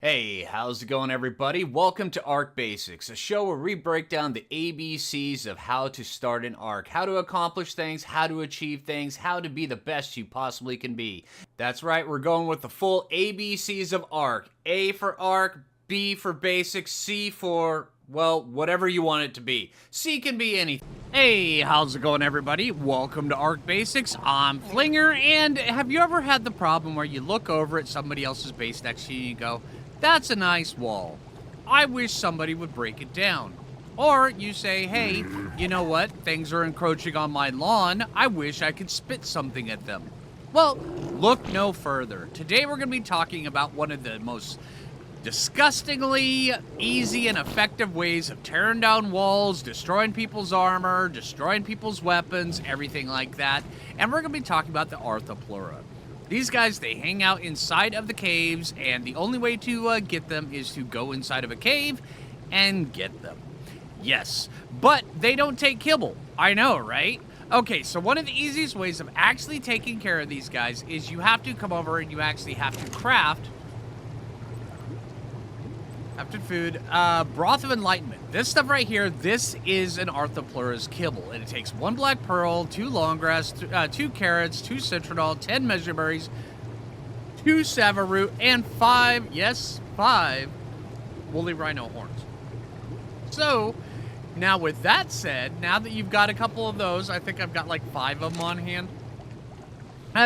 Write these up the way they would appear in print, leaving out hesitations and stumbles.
Hey, how's it going, everybody? Welcome to Arc Basics, a show where we break down the ABCs of how to start an arc, how to accomplish things, how to achieve things, how to be the best you possibly can be. That's right, we're going with the full ABCs of arc. A for arc, B for basic, C for, well, whatever you want it to be. C can be anything. Hey, how's it going, everybody? Welcome to Arc Basics. I'm Phlinger, and have you ever had the problem where you look over at somebody else's base next to you and you go, "That's a nice wall. I wish somebody would break it down." Or you say, "Hey, you know what? Things are encroaching on my lawn. I wish I could spit something at them." Well, look no further. Today we're going to be talking about one of the most disgustingly easy and effective ways of tearing down walls, destroying people's armor, destroying people's weapons, everything like that. And we're going to be talking about the Arthropluera. These guys, they hang out inside of the caves, and the only way to get them is to go inside of a cave and get them. Yes, but they don't take kibble. I know, right? Okay, so one of the easiest ways of actually taking care of these guys is you have to come over and you actually have to craft food, broth of enlightenment. This stuff right here, this is an Arthropluera's kibble, and it takes 1 black pearl, 2 long grass, 2 carrots, 2 citronal, 10 measureberries, 2 savaroot, and 5 woolly rhino horns. So, now with that said, now that you've got a couple of those, I think I've got like 5 of them on hand.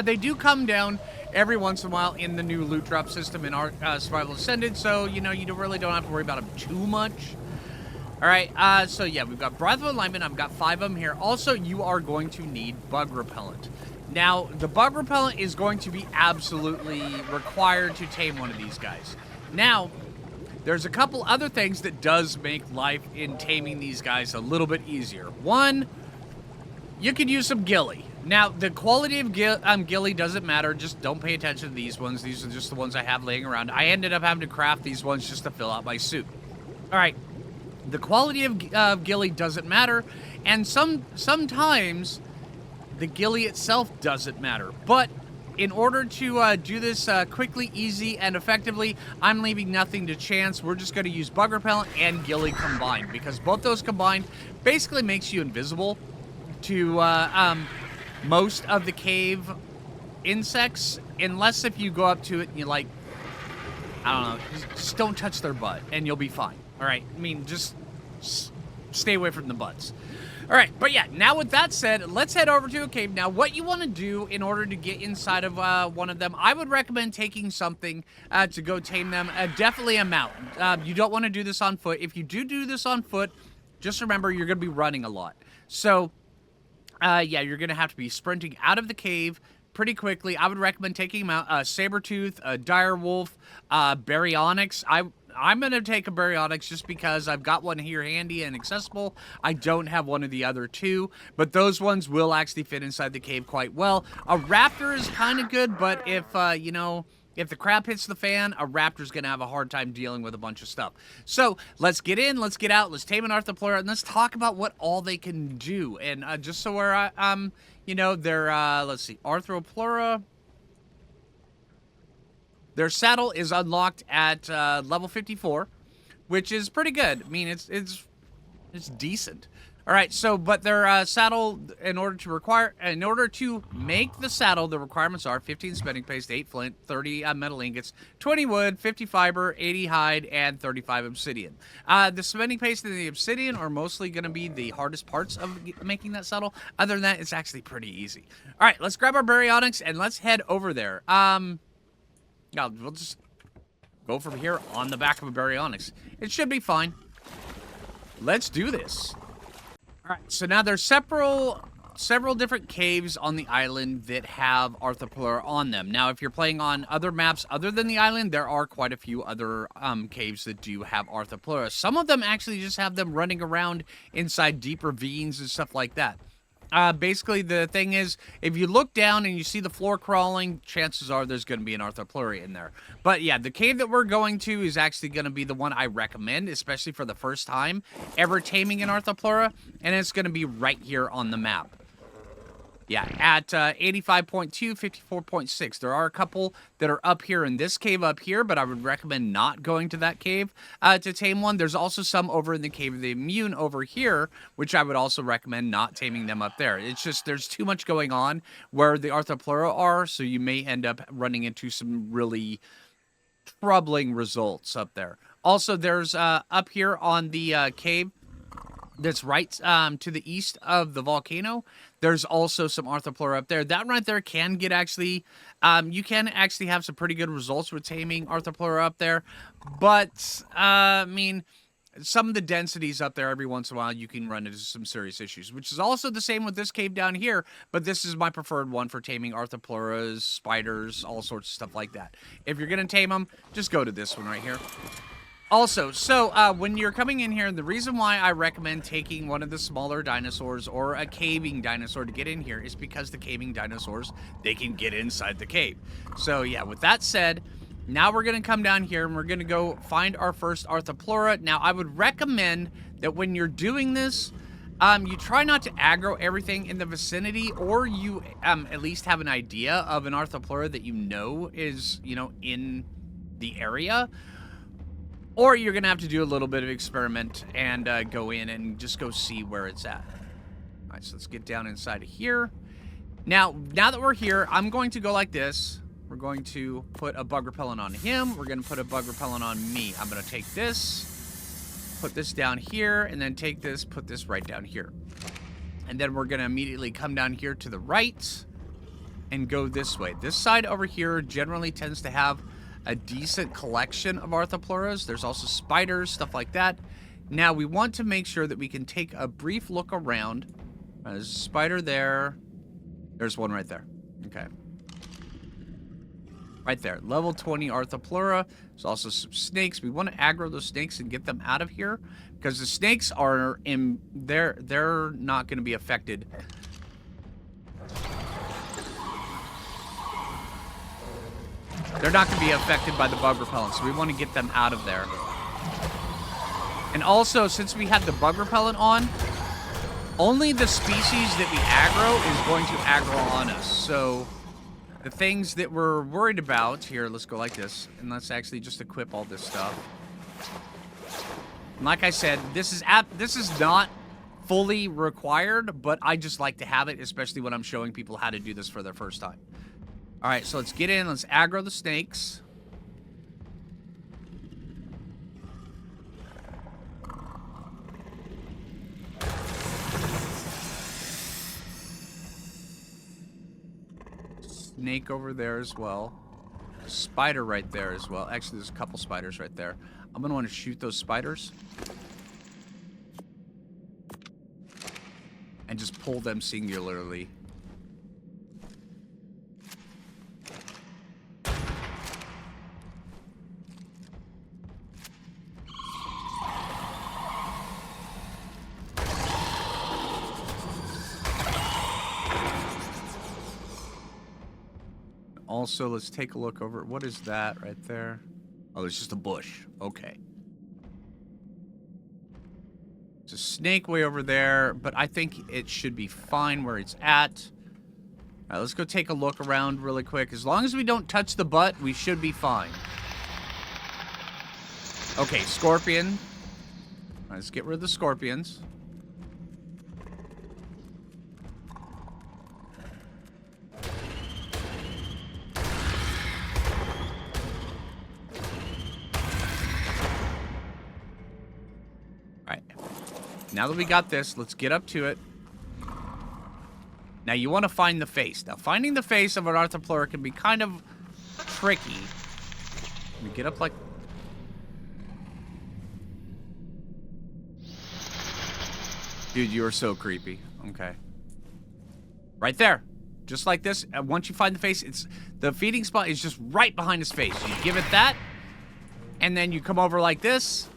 They do come down every once in a while in the new loot drop system in our Survival Ascended, so, you know, you really don't have to worry about them too much. All right, so yeah, we've got Broth of Alignment. I've got 5 of them here. Also, you are going to need bug repellent. Now, the bug repellent is going to be absolutely required to tame one of these guys. Now, there's a couple other things that does make life in taming these guys a little bit easier. One, you could use some ghillie. Now, the quality of ghillie doesn't matter. Just don't pay attention to these ones. These are just the ones I have laying around. I ended up having to craft these ones just to fill out my suit. All right. The quality of ghillie doesn't matter. And sometimes the ghillie itself doesn't matter. But in order to do this quickly, easy, and effectively, I'm leaving nothing to chance. We're just going to use bug repellent and ghillie combined, because both those combined basically makes you invisible to most of the cave insects, unless if you go up to it and you, like, I don't know, just don't touch their butt and you'll be fine. All right, I mean, just stay away from the butts. All right, but yeah, now with that said, let's head over to a cave. Now, what you want to do in order to get inside of one of them, I would recommend taking something to go tame them, definitely a mount. You don't want to do this on foot. If you do this on foot, just remember you're going to be running a lot. So yeah, you're going to have to be sprinting out of the cave pretty quickly. I would recommend taking them out. Sabertooth, direwolf, baryonyx. I'm going to take a baryonyx just because I've got one here handy and accessible. I don't have one of the other two, but those ones will actually fit inside the cave quite well. A raptor is kind of good, but if, you know, if the crap hits the fan, a raptor's going to have a hard time dealing with a bunch of stuff. So, let's get in, let's get out, let's tame an Arthropluera, and let's talk about what all they can do. And just so we're, you know, they're, let's see, Arthropluera. Their saddle is unlocked at level 54, which is pretty good. I mean, it's decent. All right, so, but their saddle, in order to make the saddle, the requirements are 15 spending paste, 8 flint, 30 metal ingots, 20 wood, 50 fiber, 80 hide, and 35 obsidian. The spending paste and the obsidian are mostly going to be the hardest parts of making that saddle. Other than that, it's actually pretty easy. All right, let's grab our baryonyx and let's head over there. Yeah, we'll just go from here on the back of a baryonyx. It should be fine. Let's do this. All right, so now there's several different caves on the island that have Arthropluera on them. Now, if you're playing on other maps other than the island, there are quite a few other caves that do have Arthropluera. Some of them actually just have them running around inside deep ravines and stuff like that. Basically, the thing is, if you look down and you see the floor crawling, chances are there's going to be an Arthropluera in there. But yeah, the cave that we're going to is actually going to be the one I recommend, especially for the first time ever taming an Arthropluera, and it's going to be right here on the map. Yeah, at 85.2, 54.6. There are a couple that are up here in this cave up here, but I would recommend not going to that cave to tame one. There's also some over in the Cave of the Immune over here, which I would also recommend not taming them up there. It's just there's too much going on where the Arthropluera are, so you may end up running into some really troubling results up there. Also, there's up here on the cave that's right to the east of the volcano. There's also some Arthropluera up there. That right there can get actually, you can actually have some pretty good results with taming Arthropluera up there. But, I mean, some of the densities up there every once in a while, you can run into some serious issues, which is also the same with this cave down here. But this is my preferred one for taming Arthroplueras, spiders, all sorts of stuff like that. If you're going to tame them, just go to this one right here. Also, so when you're coming in here, the reason why I recommend taking one of the smaller dinosaurs or a caving dinosaur to get in here is because the caving dinosaurs, they can get inside the cave. So yeah, with that said, now we're going to come down here and we're going to go find our first Arthropluera. Now, I would recommend that when you're doing this, you try not to aggro everything in the vicinity, or you at least have an idea of an Arthropluera that you know is, in the area. Or you're going to have to do a little bit of experiment and go in and just go see where it's at. All right, so let's get down inside of here. Now that we're here, I'm going to go like this. We're going to put a bug repellent on him. We're going to put a bug repellent on me. I'm going to take this, put this down here, and then take this, put this right down here. And then we're going to immediately come down here to the right and go this way. This side over here generally tends to have a decent collection of Arthroplueras. There's also spiders, stuff like that. Now, we want to make sure that we can take a brief look around. There's a spider there. There's one right there. Okay. Right there. Level 20 Arthropluera. There's also some snakes. We want to aggro those snakes and get them out of here, because the snakes are in... They're not going to be affected. They're not going to be affected by the bug repellent, so we want to get them out of there. And also, since we have the bug repellent on, only the species that we aggro is going to aggro on us. So the things that we're worried about, here, let's go like this, and let's actually just equip all this stuff. And like I said, this is not fully required, but I just like to have it, especially when I'm showing people how to do this for their first time. All right, so let's get in. Let's aggro the snakes. Snake over there as well. Spider right there as well. Actually, there's a couple spiders right there. I'm going to want to shoot those spiders. And just pull them singularly. Also, let's take a look over. What is that right there? Oh, it's just a bush. Okay. There's a snake way over there, but I think it should be fine where it's at. All right, let's go take a look around really quick. As long as we don't touch the butt, we should be fine. Okay, scorpion. All right, let's get rid of the scorpions. Now that we got this, let's get up to it. Now, you want to find the face. Now, finding the face of an Arthropluera can be kind of tricky. Let me get up like... Dude, you are so creepy. Okay. Right there. Just like this. Once you find the face, the feeding spot is just right behind his face. You give it that, and then you come over like this.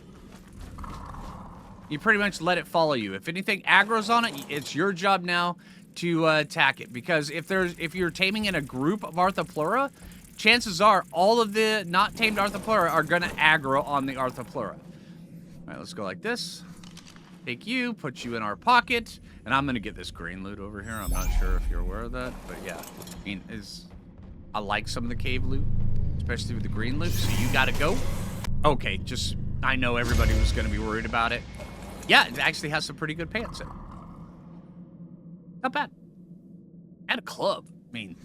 You pretty much let it follow you. If anything aggro's on it, it's your job now to attack it. Because if you're taming in a group of Arthropluera, chances are all of the not tamed Arthropluera are going to aggro on the Arthropluera. All right, let's go like this. Take you, put you in our pocket, and I'm gonna get this green loot over here. I'm not sure if you're aware of that, but yeah. I mean, I like some of the cave loot, especially with the green loot, so you gotta go. Okay, just, I know everybody was gonna be worried about it. Yeah, it actually has some pretty good pants in it. Not bad. And a club. I mean,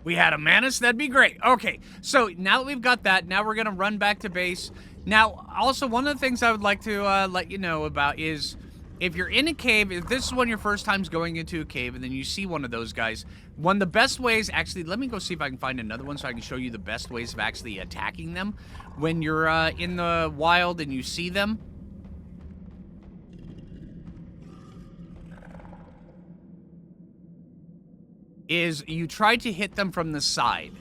we had a Manus, that'd be great. Okay, so now that we've got that, now we're gonna run back to base. Now, also, one of the things I would like to let you know about is if you're in a cave, if this is one of your first times going into a cave and then you see one of those guys, one of the best ways, actually, let me go see if I can find another one so I can show you the best ways of actually attacking them when you're in the wild and you see them. Is you try to hit them from the side.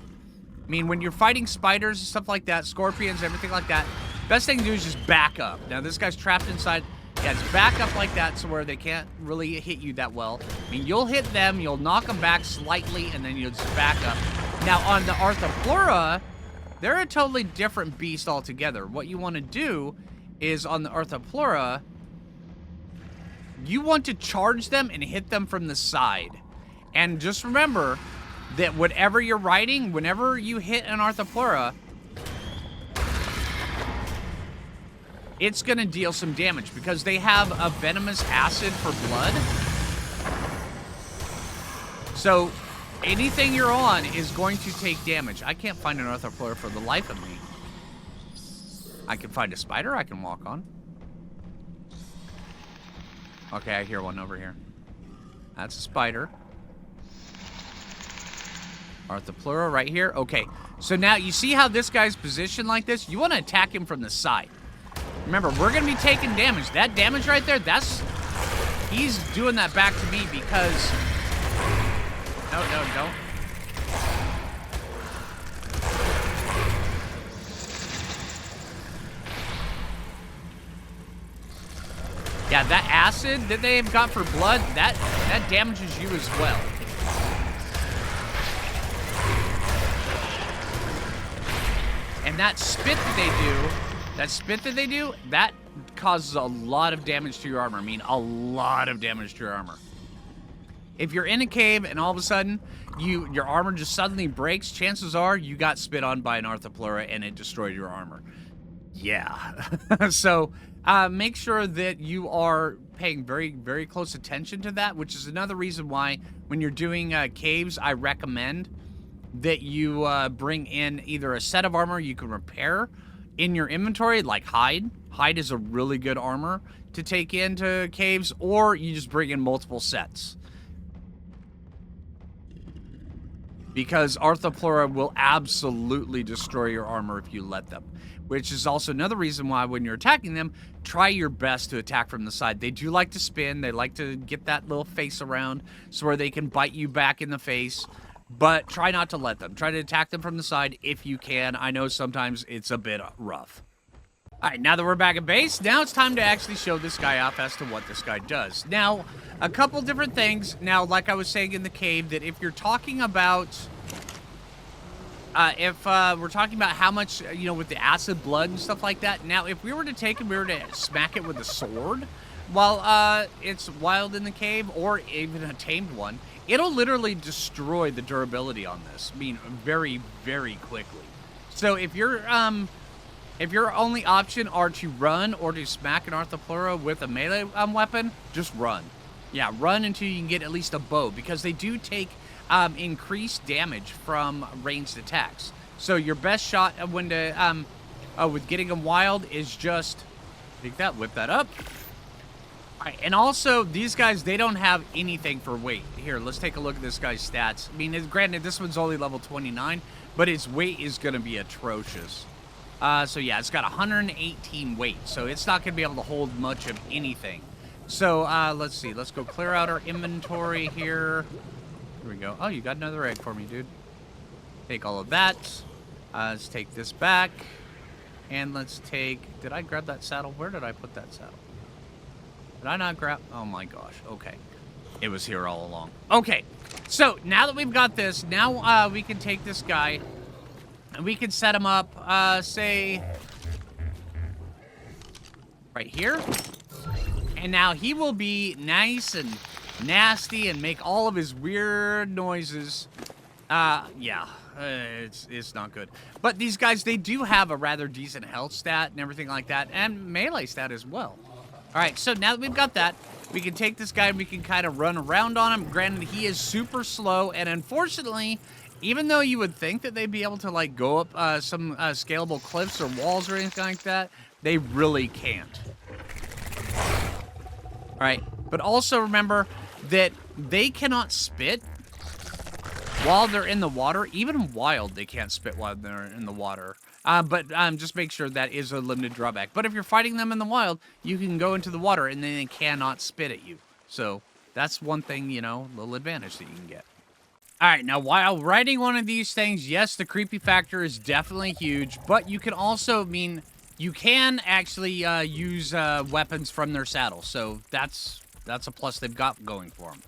I mean, when you're fighting spiders and stuff like that, scorpions, everything like that, best thing to do is just back up. Now, this guy's trapped inside. Yeah, just back up like that so where they can't really hit you that well. I mean, you'll hit them, you'll knock them back slightly, and then you'll just back up. Now, on the Arthropluera, they're a totally different beast altogether. What you want to do is, on the Arthropluera, you want to charge them and hit them from the side. And just remember that whatever you're riding, whenever you hit an Arthropluera, it's going to deal some damage because they have a venomous acid for blood. So anything you're on is going to take damage. I can't find an Arthropluera for the life of me. I can find a spider I can walk on. Okay, I hear one over here. That's a spider. Arthropluera right here. Okay, so now you see how this guy's positioned like this? You want to attack him from the side. Remember, we're going to be taking damage. That damage right there, he's doing that back to me because... No, don't. Yeah, that acid that they've got for blood, that damages you as well. And that spit that they do, that causes a lot of damage to your armor. I mean, a lot of damage to your armor. If you're in a cave and all of a sudden your armor just suddenly breaks, chances are you got spit on by an Arthropluera and it destroyed your armor. Yeah. So make sure that you are paying very, very close attention to that, which is another reason why when you're doing caves, I recommend that you bring in either a set of armor you can repair in your inventory, like hide. Hide is a really good armor to take into caves, or you just bring in multiple sets. Because Arthropluera will absolutely destroy your armor if you let them. Which is also another reason why when you're attacking them, try your best to attack from the side. They do like to spin. They like to get that little face around so where they can bite you back in the face. But try not to let them. Try to attack them from the side if you can. I know sometimes it's a bit rough. All right, now that we're back at base, now it's time to actually show this guy off as to what this guy does. Now, a couple different things. Now, like I was saying in the cave, that if you're talking about... we're talking about how much, you know, with the acid blood and stuff like that. Now, if we were to take and we were to smack it with a sword while it's wild in the cave, or even a tamed one, it'll literally destroy the durability on this. I mean, very, very quickly. So if your only option are to run or to smack an Arthropluera with a melee weapon, just run. Yeah, run until you can get at least a bow, because they do take increased damage from ranged attacks. So your best shot when to with getting them wild is just take that, whip that up. All right, and also these guys, they don't have anything for weight. Here, let's take a look at this guy's stats. I mean, granted, this one's only level 29, but its weight is going to be atrocious. So yeah, it's got 118 weight, so it's not going to be able to hold much of anything. So let's see, let's go clear out our inventory here. Here we go. Oh, you got another egg for me, dude. Take all of that. Let's take this back. And let's take... Did I grab that saddle? Where did I put that saddle? Did I not grab... Oh my gosh. Okay. It was here all along. Okay. So, now that we've got this, now we can take this guy and we can set him up, say... right here. And now he will be nice and nasty and make all of his weird noises. Yeah, it's not good. But these guys, they do have a rather decent health stat and everything like that, and melee stat as well. All right, so now that we've got that, we can take this guy and we can kind of run around on him. Granted, he is super slow, and unfortunately, even though you would think that they'd be able to, like, go up some scalable cliffs or walls or anything like that, they really can't. All right, but also remember that they cannot spit while they're in the water. Even wild, they can't spit while they're in the water. But just make sure that is a limited drawback. But if you're fighting them in the wild, you can go into the water and then they cannot spit at you. So that's one thing, you know, little advantage that you can get. All right, now while riding one of these things, yes, the creepy factor is definitely huge, but you can also, you can actually use weapons from their saddle, so that's a plus they've got going for them.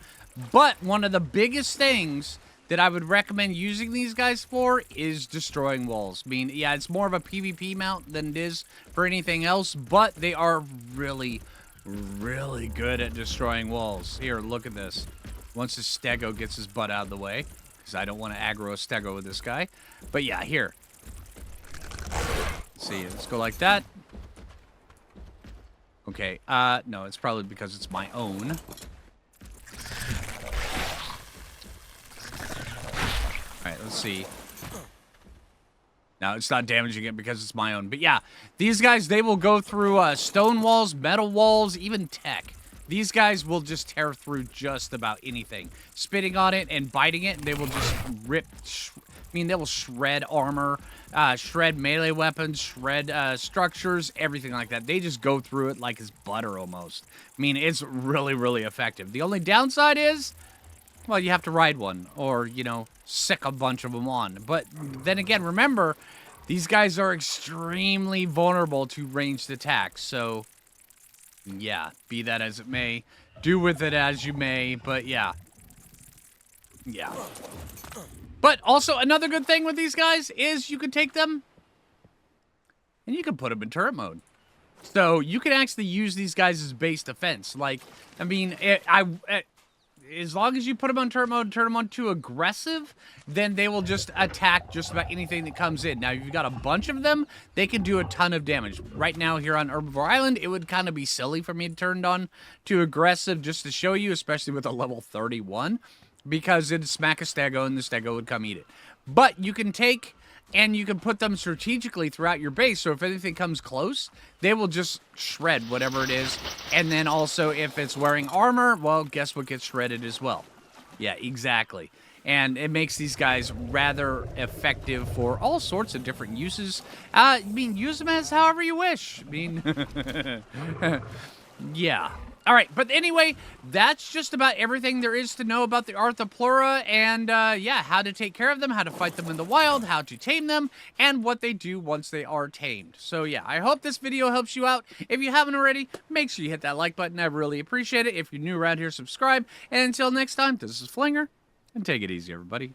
But one of the biggest things that I would recommend using these guys for is destroying walls. Yeah, it's more of a PvP mount than it is for anything else, but they are really, really good at destroying walls. Here, look at this. Once the stego gets his butt out of the way, because I don't want to aggro a stego with this guy. But yeah, here. Let's see, let's go like that. Okay, no, it's probably because it's my own. Alright, let's see. Now, it's not damaging it because it's my own. But yeah, these guys, they will go through stone walls, metal walls, even tech. These guys will just tear through just about anything. Spitting on it and biting it, they will just rip... they will shred armor, shred melee weapons, shred structures, everything like that. They just go through it like it's butter almost. It's really, really effective. The only downside is, well, you have to ride one or, you know, sick a bunch of them on. But then again, remember, these guys are extremely vulnerable to ranged attacks. So, yeah, be that as it may, do with it as you may, but yeah. Yeah. But also, another good thing with these guys is you can take them and you can put them in turret mode. So, you can actually use these guys as base defense. Like, as long as you put them on turret mode and turn them on to aggressive, then they will just attack just about anything that comes in. Now, if you've got a bunch of them, they can do a ton of damage. Right now, here on Herbivore Island, it would kind of be silly for me to turn it on to aggressive just to show you, especially with a level 31, because it'd smack a stego and the stego would come eat it. But you can take and you can put them strategically throughout your base, so if anything comes close, they will just shred whatever it is. And then also, if it's wearing armor, well, guess what gets shredded as well? Yeah, exactly. And it makes these guys rather effective for all sorts of different uses. Use them as however you wish. Yeah. All right, but anyway, that's just about everything there is to know about the Arthropluera and, yeah, how to take care of them, how to fight them in the wild, how to tame them, and what they do once they are tamed. So, yeah, I hope this video helps you out. If you haven't already, make sure you hit that like button. I really appreciate it. If you're new around here, subscribe. And until next time, this is Phlinger, and take it easy, everybody.